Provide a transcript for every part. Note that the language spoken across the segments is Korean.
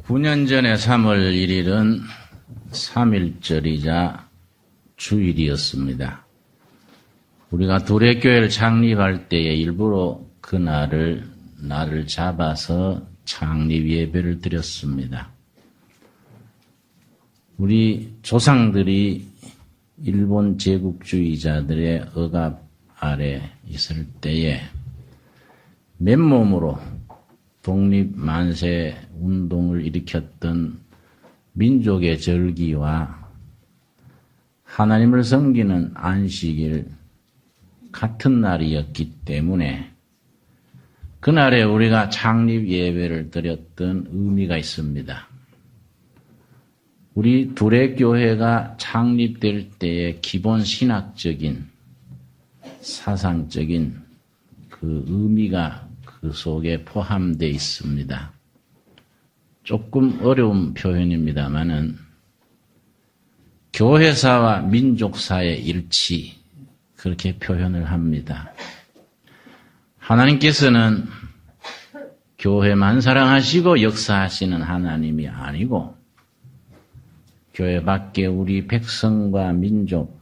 9년 전에 3월 1일은 3.1절이자 주일이었습니다. 우리가 두레교회를 창립할 때에 일부러 그 날을 잡아서 창립 예배를 드렸습니다. 우리 조상들이 일본 제국주의자들의 억압 아래 있을 때에 맨몸으로 독립만세 운동을 일으켰던 민족의 절기와 하나님을 섬기는 안식일 같은 날이었기 때문에 그날에 우리가 창립 예배를 드렸던 의미가 있습니다. 우리 두레교회가 창립될 때의 기본 신학적인 사상적인 그 의미가 그 속에 포함되어 있습니다. 조금 어려운 표현입니다만은 교회사와 민족사의 일치 그렇게 표현을 합니다. 하나님께서는 교회만 사랑하시고 역사하시는 하나님이 아니고 교회 밖에 우리 백성과 민족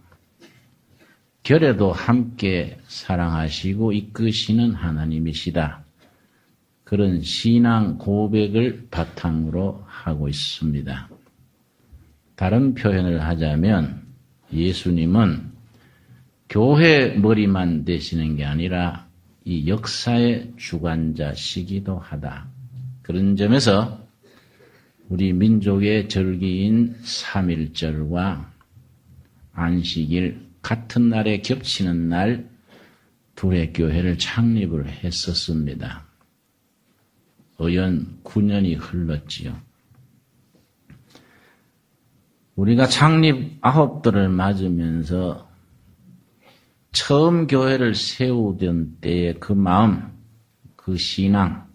결에도 함께 사랑하시고 이끄시는 하나님이시다. 그런 신앙 고백을 바탕으로 하고 있습니다. 다른 표현을 하자면 예수님은 교회 머리만 되시는 게 아니라 이 역사의 주관자시기도 하다. 그런 점에서 우리 민족의 절기인 3.1절과 안식일 같은 날에 겹치는 날 두레교회를 창립을 했었습니다. 어연 9년이 흘렀지요. 우리가 창립 9달을 맞으면서 처음 교회를 세우던 때의 그 마음, 그 신앙,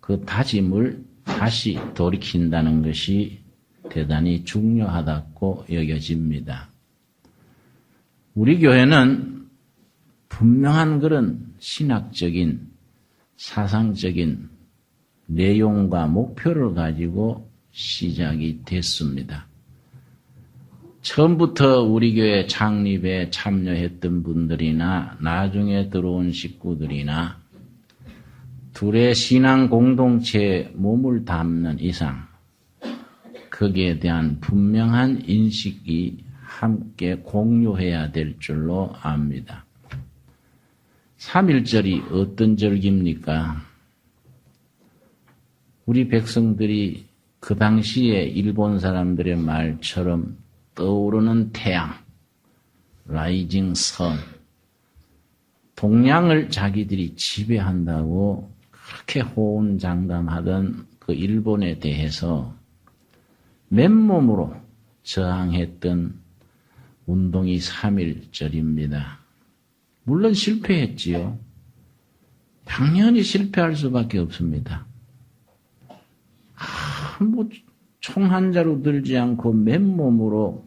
그 다짐을 다시 돌이킨다는 것이 대단히 중요하다고 여겨집니다. 우리 교회는 분명한 그런 신학적인, 사상적인 내용과 목표를 가지고 시작이 됐습니다. 처음부터 우리 교회 창립에 참여했던 분들이나 나중에 들어온 식구들이나 둘의 신앙 공동체에 몸을 담는 이상 거기에 대한 분명한 인식이 함께 공유해야 될 줄로 압니다. 3.1절이 어떤 절기입니까? 우리 백성들이 그 당시에 일본 사람들의 말처럼 떠오르는 태양, 라이징 선, 동양을 자기들이 지배한다고 그렇게 호언장담하던 그 일본에 대해서 맨몸으로 저항했던 운동이 3.1절입니다. 물론 실패했지요. 당연히 실패할 수밖에 없습니다. 총 한 자루 들지 않고 맨몸으로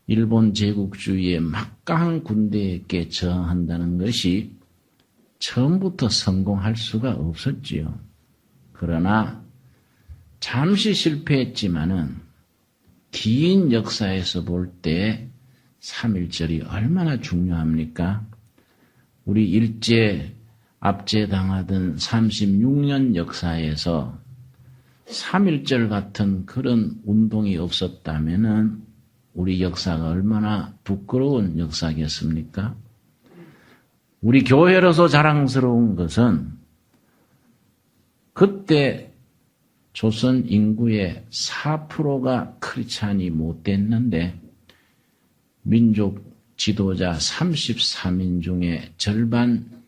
일본 제국주의의 막강한 군대에게 저항한다는 것이 처음부터 성공할 수가 없었지요. 그러나 잠시 실패했지만은 긴 역사에서 볼 때 3.1절이 얼마나 중요합니까? 우리 일제 압제당하던 36년 역사에서 3.1절 같은 그런 운동이 없었다면은 우리 역사가 얼마나 부끄러운 역사겠습니까? 우리 교회로서 자랑스러운 것은 그때 조선 인구의 4%가 크리스찬이 못 됐는데 민족 지도자 33인 중에 절반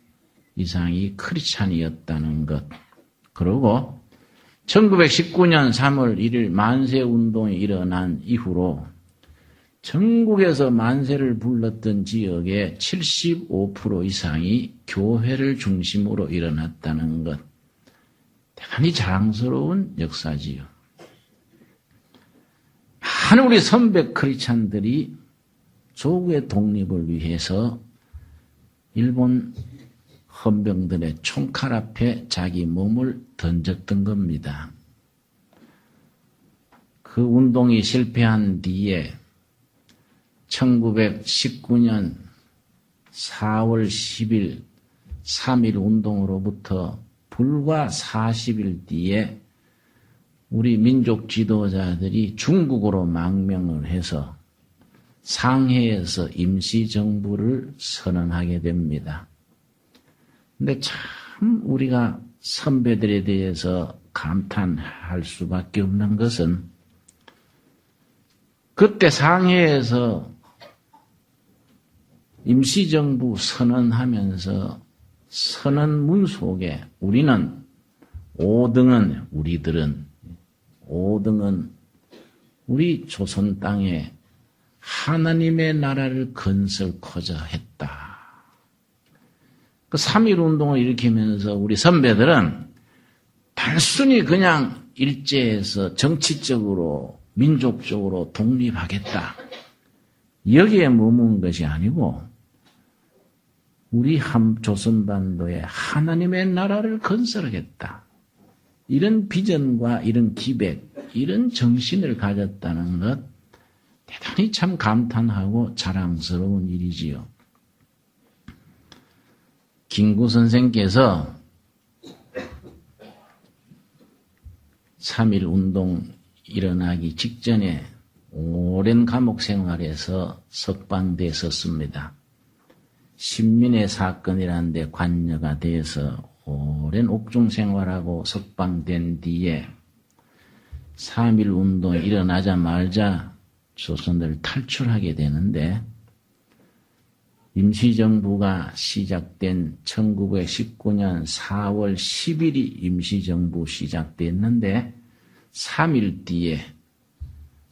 이상이 크리스찬이었다는 것. 그리고 1919년 3월 1일 만세운동이 일어난 이후로 전국에서 만세를 불렀던 지역의 75% 이상이 교회를 중심으로 일어났다는 것. 대단히 자랑스러운 역사지요. 많은 우리 선배 크리스찬들이 조국의 독립을 위해서 일본 헌병들의 총칼 앞에 자기 몸을 던졌던 겁니다. 그 운동이 실패한 뒤에 1919년 4월 10일 3.1 운동으로부터 불과 40일 뒤에 우리 민족 지도자들이 중국으로 망명을 해서 상해에서 임시정부를 선언하게 됩니다. 근데 참 우리가 선배들에 대해서 감탄할 수밖에 없는 것은 그때 상해에서 임시정부 선언하면서 선언문 속에 우리는 5등은 우리 조선 땅에 하나님의 나라를 건설코자 했다. 그 3.1 운동을 일으키면서 우리 선배들은 단순히 그냥 일제에서 정치적으로 민족적으로 독립하겠다. 여기에 머문 것이 아니고 우리 조선반도에 하나님의 나라를 건설하겠다. 이런 비전과 이런 기백, 이런 정신을 가졌다는 것 대단히 참 감탄하고 자랑스러운 일이지요. 김구 선생께서 3.1 운동 일어나기 직전에 오랜 감옥 생활에서 석방됐었습니다. 신민의 사건이라는 데 관여가 돼서 오랜 옥중 생활하고 석방된 뒤에 3.1 운동이 일어나자마자 조선을 탈출하게 되는데 임시정부가 시작된 1919년 4월 10일이 임시정부 시작됐는데 3일 뒤에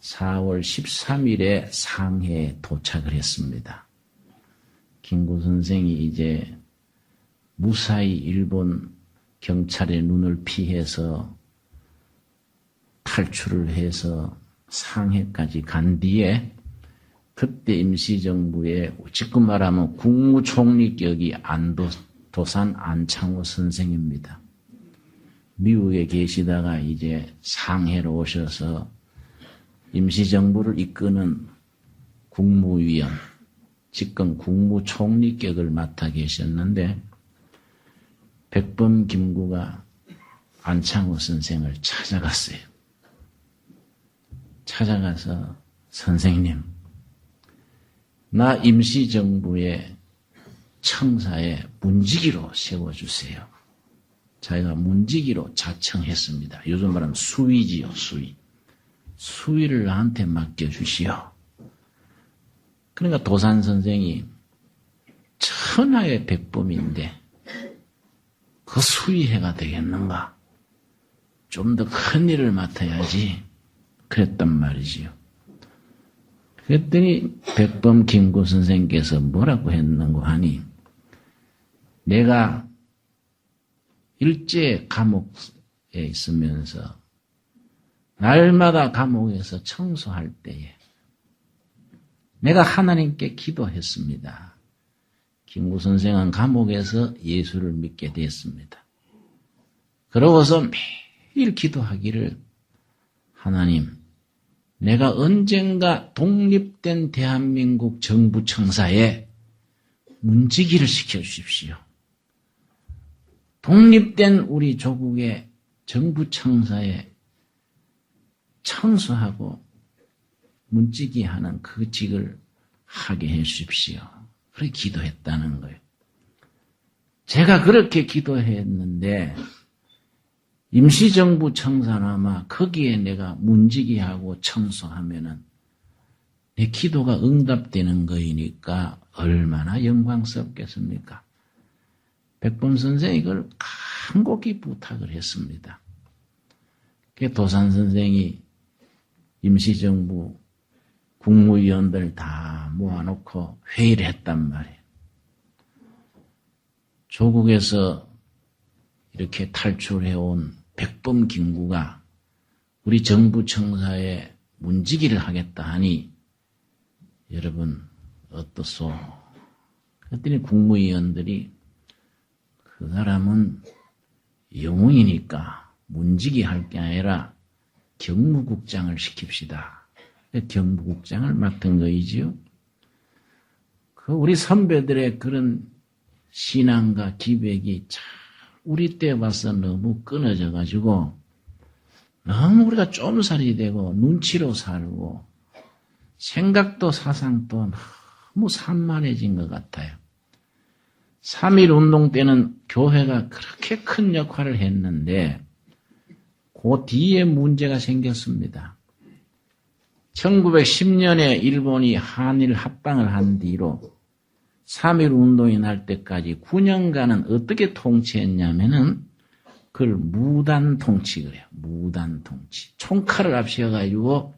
4월 13일에 상해에 도착을 했습니다. 김구 선생이 이제 무사히 일본 경찰의 눈을 피해서 탈출을 해서 상해까지 간 뒤에 그때 임시정부의 지금 말하면 국무총리격이 도산 안창호 선생입니다. 미국에 계시다가 이제 상해로 오셔서 임시정부를 이끄는 국무위원, 지금 국무총리격을 맡아 계셨는데 백범 김구가 안창호 선생을 찾아갔어요. 찾아가서 선생님, 나 임시정부의 청사에 문지기로 세워주세요. 자기가 문지기로 자청했습니다. 요즘 말하면 수위지요, 수위. 수위를 나한테 맡겨주시오. 그러니까 도산 선생이 천하의 백범인데 그 수위해가 되겠는가? 좀 더 큰 일을 맡아야지. 그랬단 말이지요. 그랬더니 백범 김구 선생께서 뭐라고 했는고 하니 내가 일제 감옥에 있으면서 날마다 감옥에서 청소할 때에 내가 하나님께 기도했습니다. 김구 선생은 감옥에서 예수를 믿게 됐습니다. 그러고서 매일 기도하기를 하나님, 내가 언젠가 독립된 대한민국 정부 청사에 문지기를 시켜주십시오. 독립된 우리 조국의 정부 청사에 청소하고 문지기하는 그 직을 하게 해 주십시오. 그렇게 기도했다는 거예요. 제가 그렇게 기도했는데 임시정부 청사나마 거기에 내가 문지기하고 청소하면은 내 기도가 응답되는 거이니까 얼마나 영광스럽겠습니까? 백범 선생이 그걸 간곡히 부탁을 했습니다. 그 도산 선생이 임시정부 국무위원들 다 모아놓고 회의를 했단 말이에요. 조국에서 이렇게 탈출해온 백범 김구가 우리 정부 청사에 문지기를 하겠다 하니 여러분 어떻소? 그랬더니 국무위원들이 그 사람은 영웅이니까 문지기 할 게 아니라 경무국장을 시킵시다. 경무국장을 맡은 거이지요. 우리 선배들의 그런 신앙과 기백이 참 우리 때 와서 너무 끊어져 가지고 너무 우리가 쫌살이 되고 눈치로 살고 생각도 사상도 너무 산만해진 것 같아요. 3.1 운동 때는 교회가 그렇게 큰 역할을 했는데 그 뒤에 문제가 생겼습니다. 1910년에 일본이 한일 합방을 한 뒤로 3.1 운동이 날 때까지 9년간은 어떻게 통치했냐면은 그걸 무단 통치 그래요. 무단 통치. 총칼을 앞세워가지고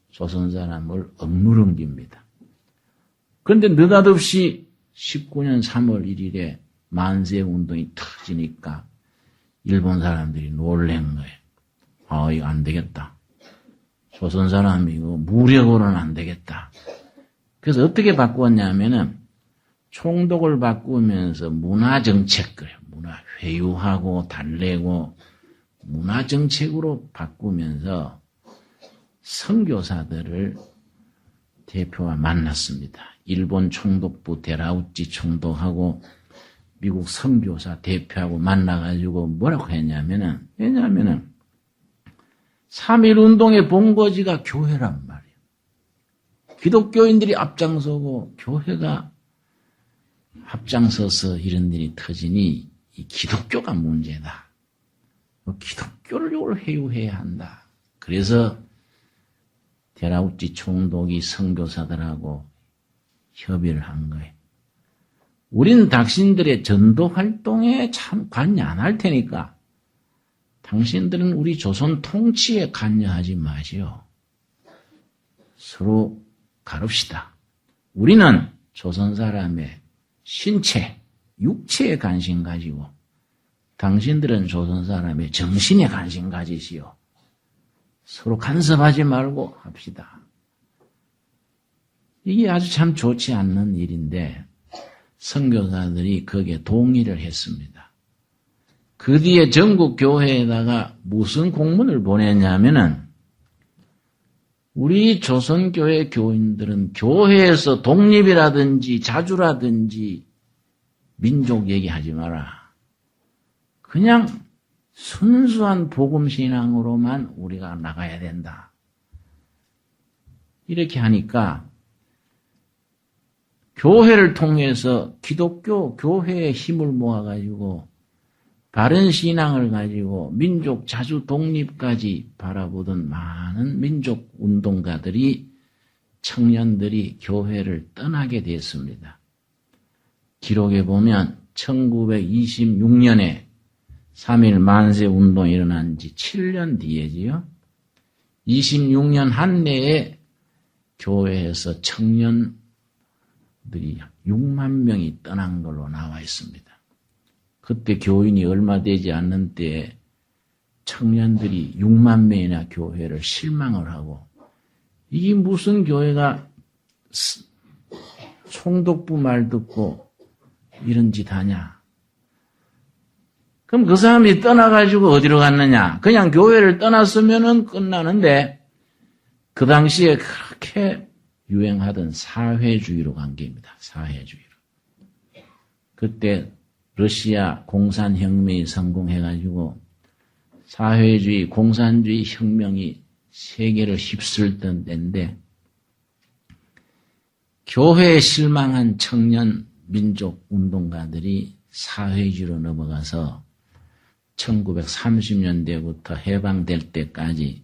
조선 사람을 억누름깁니다. 그런데 느닷없이 19년 3월 1일에 만세 운동이 터지니까 일본 사람들이 놀란 거예요. 이거 안 되겠다. 조선 사람이 이거 무력으로는 안 되겠다. 그래서 어떻게 바꾸었냐면은 총독을 바꾸면서 문화정책, 그래요. 문화 회유하고 달래고 문화정책으로 바꾸면서 선교사들을 대표와 만났습니다. 일본 총독부 데라우치 총독하고 미국 선교사 대표하고 만나가지고 뭐라고 했냐면은, 왜냐하면은 3.1 운동의 본거지가 교회란 말이에요. 기독교인들이 앞장서고 교회가 앞장서서 이런 일이 터지니 이 기독교가 문제다. 기독교를 회유해야 한다. 그래서 데라우치 총독이 선교사들하고 협의를 한 거예요. 우린 당신들의 전도 활동에 참 관여 안 할 테니까 당신들은 우리 조선 통치에 관여하지 마시오. 서로 가릅시다. 우리는 조선 사람의 신체, 육체에 관심 가지고 당신들은 조선 사람의 정신에 관심 가지시오. 서로 간섭하지 말고 합시다. 이게 아주 참 좋지 않는 일인데 선교사들이 거기에 동의를 했습니다. 그 뒤에 전국 교회에다가 무슨 공문을 보냈냐면은 우리 조선교회 교인들은 교회에서 독립이라든지 자주라든지 민족 얘기하지 마라. 그냥 순수한 복음신앙으로만 우리가 나가야 된다. 이렇게 하니까 교회를 통해서 기독교 교회의 힘을 모아가지고 바른 신앙을 가지고 민족 자주 독립까지 바라보던 많은 민족 운동가들이 청년들이 교회를 떠나게 됐습니다. 기록에 보면 1926년에 3.1 만세 운동이 일어난 지 7년 뒤에지요. 26년 한 해에 교회에서 청년들이 6만 명이 떠난 걸로 나와 있습니다. 그때 교인이 얼마 되지 않는 때에 청년들이 6만 명이나 교회를 실망을 하고 이게 무슨 교회가 총독부 말 듣고 이런 짓 하냐. 그럼 그 사람이 떠나가지고 어디로 갔느냐. 그냥 교회를 떠났으면 끝나는데 그 당시에 그렇게 유행하던 사회주의로 간 겁니다. 사회주의로. 그때 러시아 공산혁명이 성공해가지고 사회주의, 공산주의 혁명이 세계를 휩쓸던 때인데 교회에 실망한 청년 민족 운동가들이 사회주의로 넘어가서 1930년대부터 해방될 때까지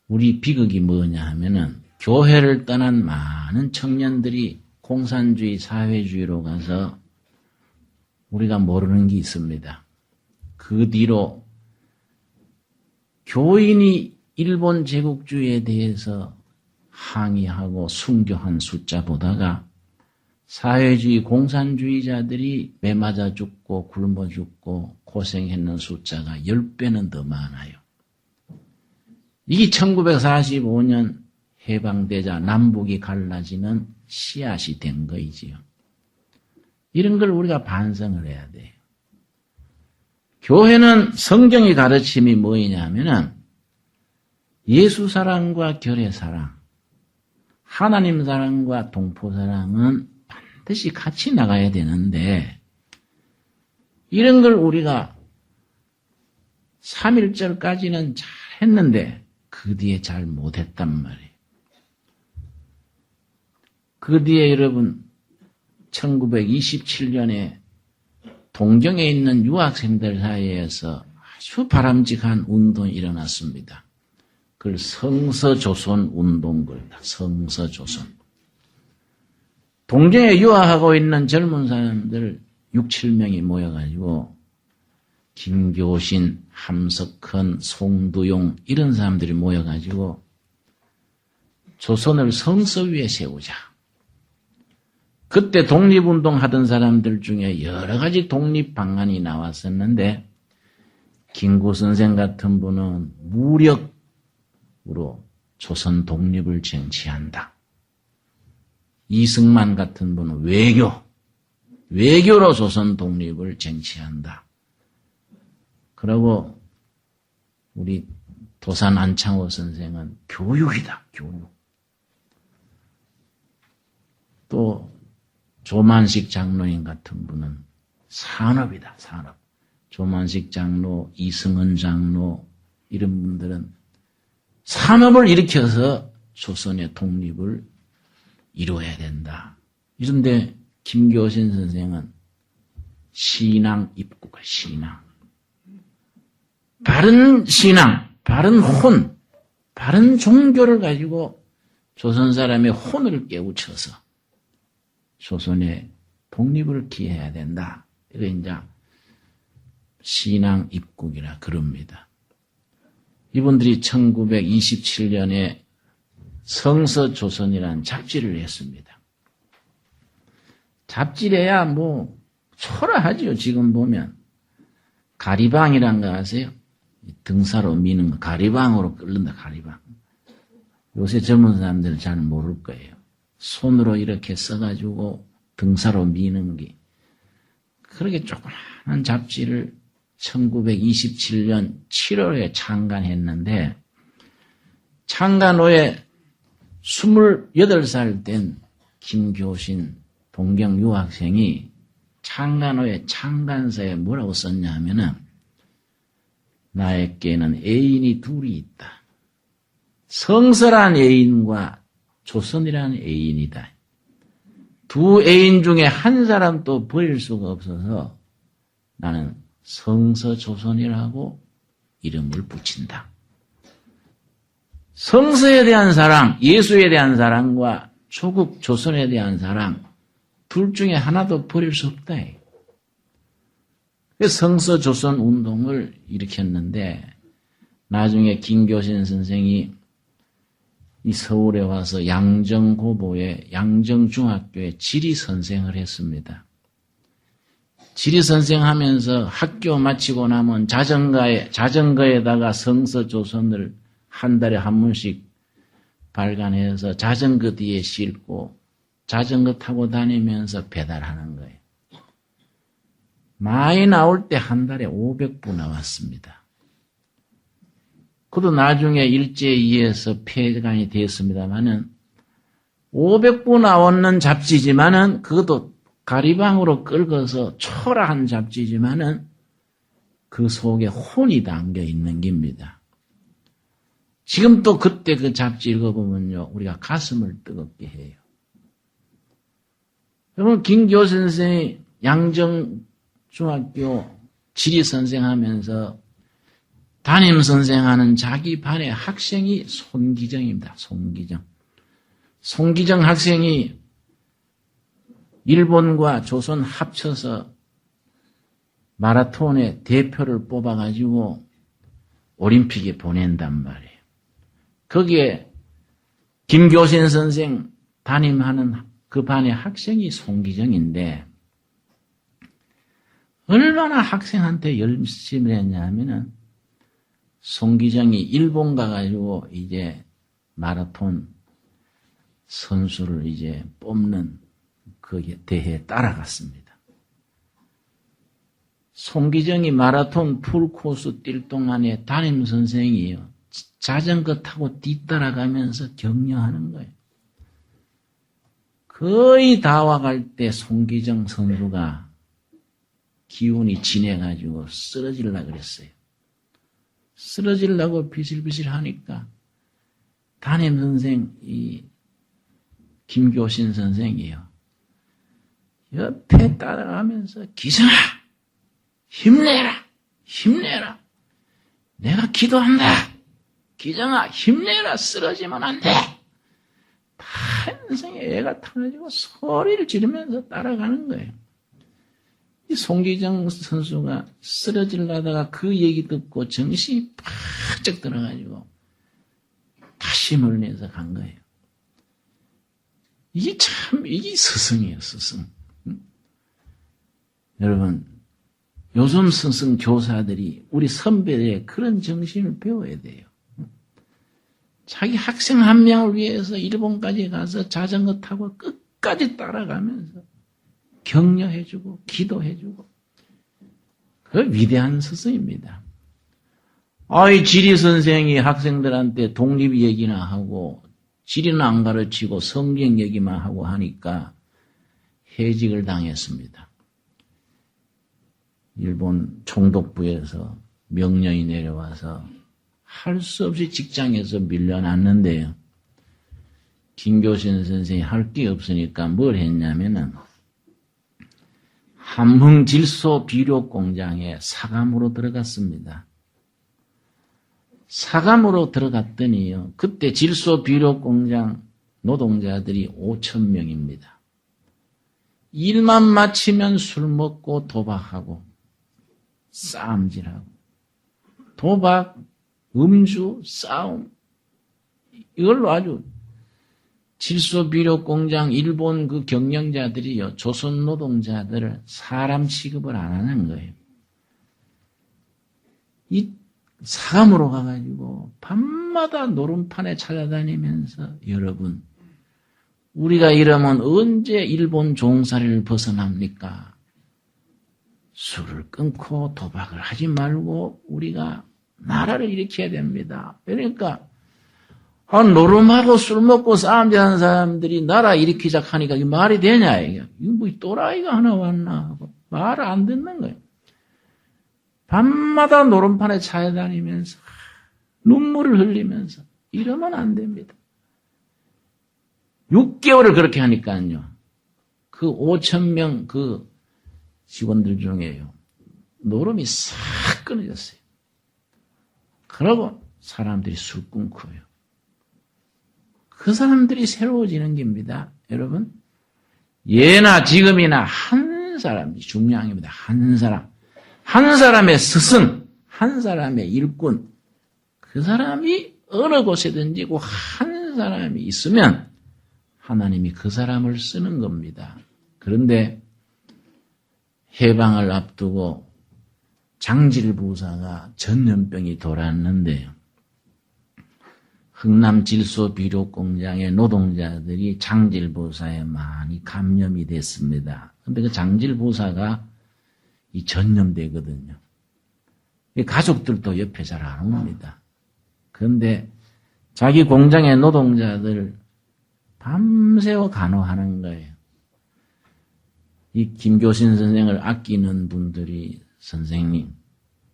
우리 비극이 뭐냐 하면은 교회를 떠난 많은 청년들이 공산주의, 사회주의로 가서 우리가 모르는 게 있습니다. 그 뒤로 교인이 일본 제국주의에 대해서 항의하고 순교한 숫자 보다가 사회주의, 공산주의자들이 매 맞아 죽고 굶어 죽고 고생했는 숫자가 10배는 더 많아요. 이게 1945년 해방되자 남북이 갈라지는 씨앗이 된 거이지요. 이런 걸 우리가 반성을 해야 돼요. 교회는 성경의 가르침이 뭐냐면은 예수 사랑과 결의 사랑, 하나님 사랑과 동포 사랑은 반드시 같이 나가야 되는데 이런 걸 우리가 3.1절까지는 잘 했는데 그 뒤에 잘 못했단 말이에요. 그 뒤에 여러분 1927년에 동경에 있는 유학생들 사이에서 아주 바람직한 운동이 일어났습니다. 그걸 성서조선 운동 그럽니다. 성서조선. 동경에 유학하고 있는 젊은 사람들 6, 7명이 모여가지고 김교신, 함석헌, 송두용 이런 사람들이 모여가지고 조선을 성서 위에 세우자. 그때 독립운동 하던 사람들 중에 여러 가지 독립 방안이 나왔었는데 김구 선생 같은 분은 무력으로 조선 독립을 쟁취한다. 이승만 같은 분은 외교로 조선 독립을 쟁취한다. 그리고 우리 도산 안창호 선생은 교육이다. 교육. 또 조만식 장로님 같은 분은 산업이다. 산업. 조만식 장로, 이승헌 장로 이런 분들은 산업을 일으켜서 조선의 독립을 이루어야 된다. 이런데 김교신 선생은 신앙 입국을 신앙. 바른 신앙, 바른 혼, 바른 종교를 가지고 조선 사람의 혼을 깨우쳐서 조선의 독립을 기해야 된다. 이거 이제 신앙 입국이라 그럽니다. 이분들이 1927년에 성서조선이라는 잡지를 했습니다. 잡지래야 뭐 초라하죠. 지금 보면 가리방이란 거 아세요? 등사로 미는 거 가리방으로 끓는다. 가리방. 요새 젊은 사람들은 잘 모를 거예요. 손으로 이렇게 써가지고 등사로 미는 게 그렇게 조그마한 잡지를 1927년 7월에 창간했는데 창간 후에 28살 된 김교신 동경 유학생이 창간 후에 창간서에 뭐라고 썼냐 하면은 나에게는 애인이 둘이 있다. 성서란 애인과 조선이라는 애인이다. 두 애인 중에 한 사람도 버릴 수가 없어서 나는 성서조선이라고 이름을 붙인다. 성서에 대한 사랑, 예수에 대한 사랑과 조국 조선에 대한 사랑 둘 중에 하나도 버릴 수 없다. 그래서 성서조선 운동을 일으켰는데 나중에 김교신 선생이 이 서울에 와서 양정고보에 양정중학교에 지리선생을 했습니다. 지리선생하면서 학교 마치고 나면 자전거에다가 성서조선을 한 달에 한 번씩 발간해서 자전거 뒤에 싣고 자전거 타고 다니면서 배달하는 거예요. 많이 나올 때 한 달에 500부 나왔습니다. 그도 나중에 일제에 의해서 폐간이 되었습니다만은 500부 나오는 잡지지만은 그것도 가리방으로 긁어서 초라한 잡지지만은 그 속에 혼이 담겨 있는 겁니다. 지금 또 그때 그 잡지 읽어보면요, 우리가 가슴을 뜨겁게 해요. 여러분, 김교신 선생이 양정중학교 지리선생 하면서 담임선생하는 자기 반의 학생이 손기정입니다. 손기정. 손기정 학생이 일본과 조선 합쳐서 마라톤의 대표를 뽑아가지고 올림픽에 보낸단 말이에요. 거기에 김교신 선생 담임하는 그 반의 학생이 손기정인데 얼마나 학생한테 열심히 했냐 하면은 손기정이 일본 가가지고 이제 마라톤 선수를 이제 뽑는 그 대회에 따라갔습니다. 손기정이 마라톤 풀코스 뛸 동안에 담임 선생이요. 자전거 타고 뒤따라가면서 격려하는 거예요. 거의 다 와갈 때 송기정 선수가 기운이 진해가지고 쓰러지려고 그랬어요. 쓰러지려고 비실비실 하니까 담임 선생, 이 김교신 선생이요. 옆에 따라가면서 기성아 힘내라 힘내라 내가 기도한다 기성아 힘내라 쓰러지면 안 돼. 탄생에 애가 타가지고 소리를 지르면서 따라가는 거예요. 이 송기정 선수가 쓰러지려다가 그 얘기 듣고 정신이 팍쩍 들어가지고 다시 힘을 내서 간 거예요. 이게 스승이에요, 스승. 여러분, 요즘 스승 교사들이 우리 선배들의 그런 정신을 배워야 돼요. 자기 학생 한 명을 위해서 일본까지 가서 자전거 타고 끝까지 따라가면서 격려해주고 기도해주고 그 위대한 스승입니다. 아이 지리 선생이 학생들한테 독립 얘기나 하고 지리는 안 가르치고 성경 얘기만 하고 하니까 해직을 당했습니다. 일본 총독부에서 명령이 내려와서 할 수 없이 직장에서 밀려났는데요. 김교신 선생이 할 게 없으니까 뭘 했냐면은 함흥 질소 비료 공장에 사감으로 들어갔습니다. 사감으로 들어갔더니요. 그때 질소 비료 공장 노동자들이 5,000명입니다. 일만 마치면 술 먹고 도박하고 싸움질하고 도박, 음주, 싸움 이걸로 아주 질소 비료 공장 일본 그 경영자들이요. 조선 노동자들을 사람 취급을 안 하는 거예요. 이 사감으로 가가지고 밤마다 노름판에 찾아다니면서 여러분 우리가 이러면 언제 일본 종살이를 벗어납니까? 술을 끊고 도박을 하지 말고 우리가 나라를 일으켜야 됩니다. 그러니까 노름하고 술 먹고 싸움질하는 사람들이 나라 일으키자 하니까 이게 말이 되냐 이거 뭐 또라이가 하나 왔나 하고 말을 안 듣는 거예요. 밤마다 노름판에 찾아다니면서 눈물을 흘리면서 이러면 안 됩니다. 6개월을 그렇게 하니까요. 그 5,000명 그 직원들 중에요. 노름이 싹 끊어졌어요. 그러고 사람들이 술 끊고요. 그 사람들이 새로워지는 겁니다. 여러분. 예나 지금이나 한 사람이 중요한 겁니다. 한 사람. 한 사람의 스승, 한 사람의 일꾼, 그 사람이 어느 곳에든지 그 한 사람이 있으면 하나님이 그 사람을 쓰는 겁니다. 그런데 해방을 앞두고 장질부사가 전염병이 돌았는데요. 흥남 질소 비료 공장의 노동자들이 장질부사에 많이 감염이 됐습니다. 그런데 그 장질부사가 이 전염되거든요. 가족들도 옆에 잘 안 옵니다. 그런데 자기 공장의 노동자들 밤새워 간호하는 거예요. 이 김교신 선생을 아끼는 분들이 선생님,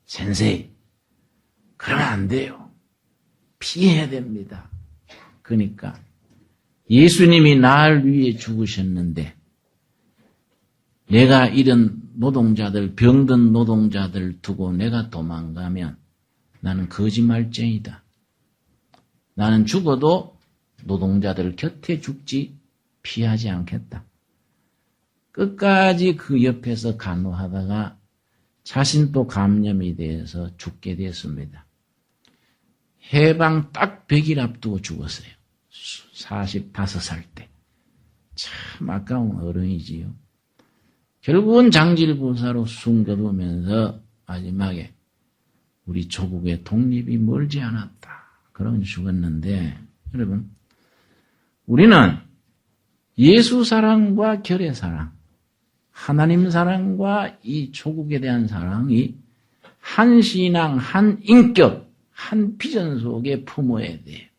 센세이, 그러면 안 돼요. 피해야 됩니다. 그러니까 예수님이 나를 위해 죽으셨는데 내가 이런 노동자들, 병든 노동자들 두고 내가 도망가면 나는 거짓말쟁이다. 나는 죽어도 노동자들 곁에 죽지 피하지 않겠다. 끝까지 그 옆에서 간호하다가 자신도 감염이 돼서 죽게 됐습니다. 해방 딱 100일 앞두고 죽었어요. 45살 때. 참 아까운 어른이지요. 결국은 장질부사로 숨겨두면서 마지막에 우리 조국의 독립이 멀지 않았다. 그러면 죽었는데 여러분 우리는 예수 사랑과 결의 사랑, 하나님 사랑과 이 조국에 대한 사랑이 한 신앙, 한 인격, 한 비전 속에 품어야 돼.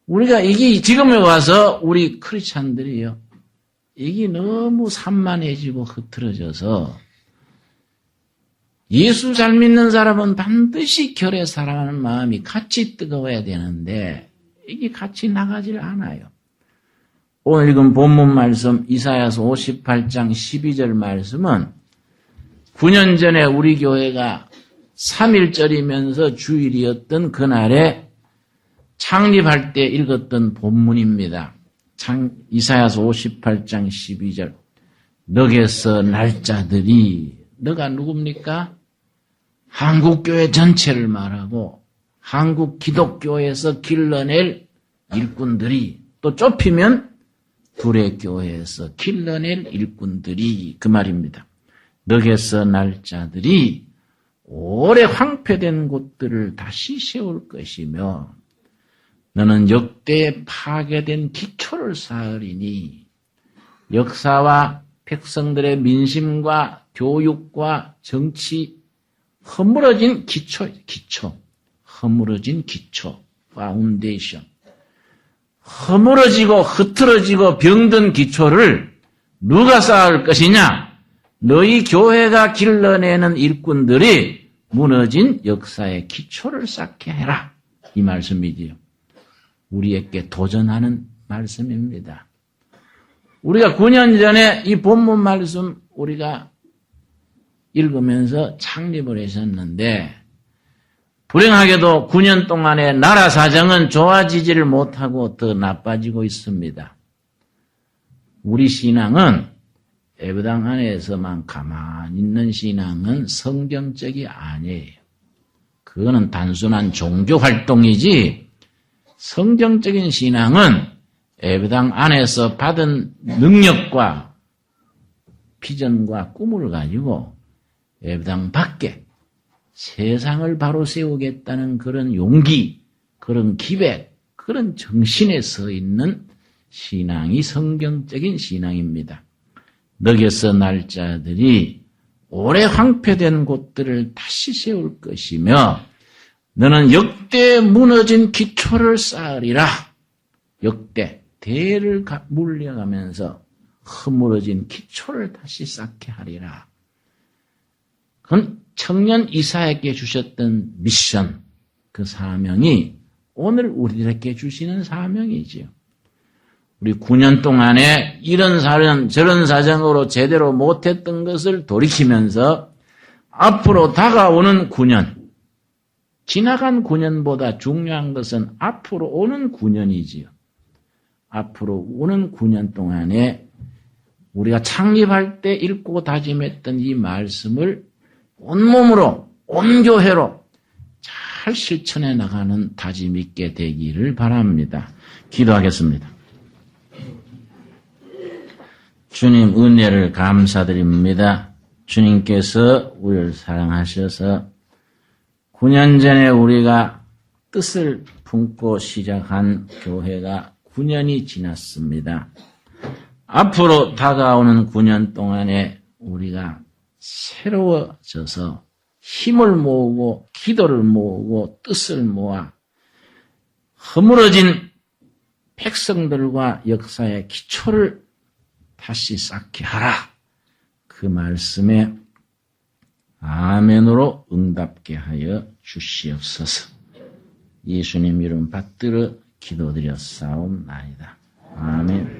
우리가 이게 지금에 와서 우리 크리스찬들이요. 이게 너무 산만해지고 흐트러져서 예수 잘 믿는 사람은 반드시 결에 살아가는 마음이 같이 뜨거워야 되는데 이게 같이 나가질 않아요. 오늘 읽은 본문 말씀 이사야서 58장 12절 말씀은 9년 전에 우리 교회가 3.1절이면서 주일이었던 그날에 창립할 때 읽었던 본문입니다. 이사야서 58장 12절 너게서 날짜들이 너가 누굽니까? 한국교회 전체를 말하고 한국 기독교에서 길러낼 일꾼들이 또 좁히면 둘의 교회에서 길러낼 일꾼들이 그 말입니다. 너게서 날짜들이 오래 황폐된 곳들을 다시 세울 것이며 너는 역대에 파괴된 기초를 쌓으리니 역사와 백성들의 민심과 교육과 정치 허물어진 기초, 허물어진 기초, 파운데이션. 허물어지고 흐트러지고 병든 기초를 누가 쌓을 것이냐? 너희 교회가 길러내는 일꾼들이 무너진 역사의 기초를 쌓게 해라. 이 말씀이지요. 우리에게 도전하는 말씀입니다. 우리가 9년 전에 이 본문 말씀 우리가 읽으면서 창립을 했었는데 불행하게도 9년 동안에 나라 사정은 좋아지지를 못하고 더 나빠지고 있습니다. 우리 신앙은 예배당 안에서만 가만히 있는 신앙은 성경적이 아니에요. 그거는 단순한 종교 활동이지 성경적인 신앙은 예배당 안에서 받은 능력과 비전과 꿈을 가지고 예배당 밖에 세상을 바로 세우겠다는 그런 용기, 그런 기백, 그런 정신에 서 있는 신앙이 성경적인 신앙입니다. 너게서 날짜들이 오래 황폐된 곳들을 다시 세울 것이며 너는 역대 무너진 기초를 쌓으리라. 역대, 대를 물려가면서 허물어진 기초를 다시 쌓게 하리라. 그건 청년 이사야에게 주셨던 미션, 그 사명이 오늘 우리에게 주시는 사명이지요. 우리 9년 동안에 이런 사정, 저런 사정으로 제대로 못했던 것을 돌이키면서 앞으로 다가오는 9년, 지나간 9년보다 중요한 것은 앞으로 오는 9년이지요. 앞으로 오는 9년 동안에 우리가 창립할 때 읽고 다짐했던 이 말씀을 온몸으로, 온 교회로 잘 실천해 나가는 다짐 있게 되기를 바랍니다. 기도하겠습니다. 주님 은혜를 감사드립니다. 주님께서 우리를 사랑하셔서 9년 전에 우리가 뜻을 품고 시작한 교회가 9년이 지났습니다. 앞으로 다가오는 9년 동안에 우리가 새로워져서 힘을 모으고 기도를 모으고 뜻을 모아 허물어진 백성들과 역사의 기초를 다시 쌓게 하라. 그 말씀에 아멘으로 응답게 하여 주시옵소서. 예수님 이름 받들어 기도드렸사옵나이다. 아멘.